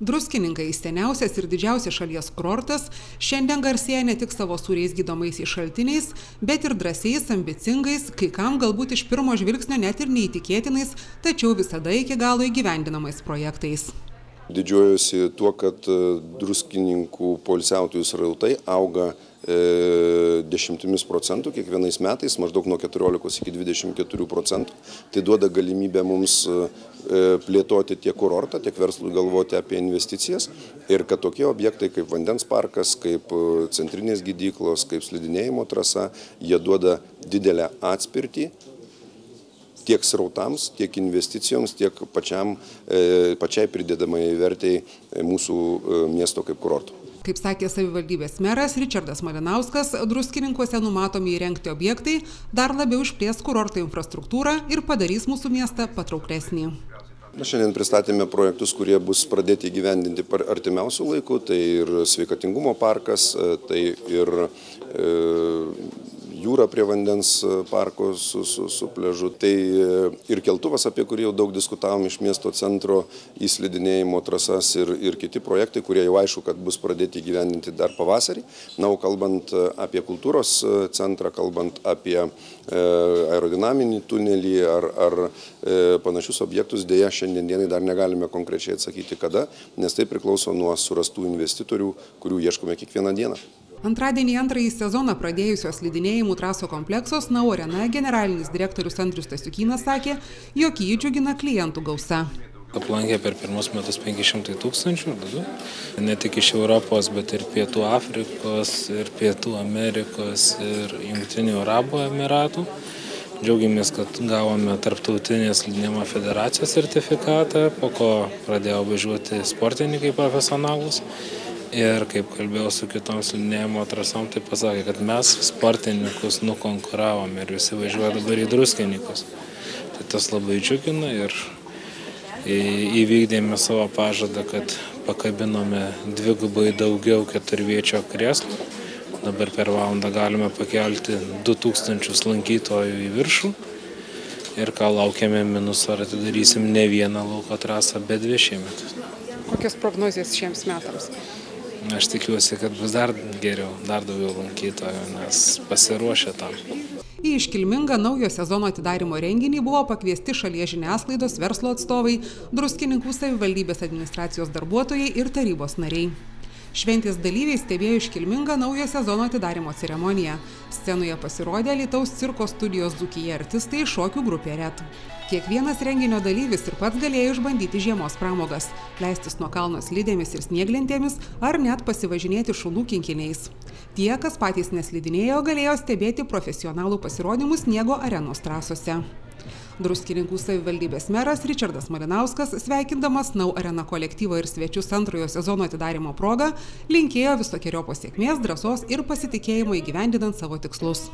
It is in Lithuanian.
Druskininkai, seniausias ir didžiausias šalies kurortas, šiandien garsėja ne tik savo sūriais gydomaisiais šaltiniais, bet ir drąsiais, ambicingais, kai kam galbūt iš pirmo žvilgsnio net ir neįtikėtinais, tačiau visada iki galo įgyvendinamais projektais. Didžiuojuosi tuo, kad druskininkų poilsiautojų srautai auga 10% kiekvienais metais, maždaug nuo 14 iki 24%. Tai duoda galimybę mums plėtoti tiek kurortą, tiek verslui galvoti apie investicijas ir kad tokie objektai kaip vandens parkas, kaip centrinės gydyklos, kaip slidinėjimo trasa, jie duoda didelę atspirtį tiek srautams, tiek investicijoms, tiek pačiai pridedamai vertei mūsų miesto kaip kurorto. Kaip sakė savivaldybės meras Ričardas Malinauskas, Druskininkuose numatomi įrengti objektai dar labiau išplės kurorto infrastruktūrą ir padarys mūsų miestą patrauklesnį. Šiandien pristatėme projektus, kurie bus pradėti įgyvendinti artimiausių laikų, tai ir sveikatingumo parkas, tai ir jūra prie vandens parko su pliažu. Tai ir keltuvas, apie kurį jau daug diskutavom iš miesto centro į slidinėjimo trasas ir kiti projektai, kurie jau aišku, kad bus pradėti įgyvendinti dar pavasarį. Na, o kalbant apie kultūros centrą, kalbant apie aerodinaminį tunelį ar panašius objektus, dėja šiandien dienai dar negalime konkrečiai atsakyti kada, nes tai priklauso nuo surastų investitorių, kurių ieškome kiekvieną dieną. Antradienį antrąjį sezoną pradėjusios slidinėjimų traso kompleksos Nau Arena generalinis direktorius Andrius Stasiukynas sakė, jog jį džiugina klientų gausa. Aplankė per pirmus metus 500 000, ne tik iš Europos, bet ir Pietų Afrikos, ir Pietų Amerikos, ir Jungtinių Arabų Emiratų. Džiaugiamės, kad gavome Tarptautinės slidinėjimo federacijos sertifikatą, po ko pradėjo važiuoti sportininkai profesionalūs. Ir kaip kalbėjau su kitom slidinėjimo trasom, tai pasakė, kad mes sportininkus nukonkuravome ir visi važiuoja dabar į Druskininkus. Tai tas labai džiugina ir įvykdėme savo pažadą, kad pakabinome dvigubai daugiau keturviečio krėslų. Dabar per valandą galime pakelti 2000 lankytojų į viršų. Ir ką laukiame minuso, ar atidarysim ne vieną lauko trasą, bet 2 šiemet. Kokios prognozijas šiems metams? Aš tikiuosi, kad bus dar geriau, dar daugiau lankytojų, nes pasiruošę tam. Į iškilmingą naujo sezono atidarymo renginį buvo pakviesti šalies žiniasklaidos, verslo atstovai, Druskininkų savivaldybės administracijos darbuotojai ir tarybos nariai. Šventės dalyviai stebėjo iškilmingą naujo sezono atidarymo ceremoniją. Scenoje pasirodė Alytaus cirko studijos Dzūkija artistai šokių grupė RET. Kiekvienas renginio dalyvis ir pats galėjo išbandyti žiemos pramogas, leistis nuo kalno slidėmis ir snieglentėmis ar net pasivažinėti šunų kinkiniais. Tie, kas patys neslidinėjo, galėjo stebėti profesionalų pasirodymus sniego arenos trasose. Druskininkų savivaldybės meras Ričardas Malinauskas, sveikindamas Nau Arena kolektyvo ir svečius antrojo sezono atidarymo proga, linkėjo visokeriopos sėkmės, drąsos ir pasitikėjimo įgyvendinant savo tikslus.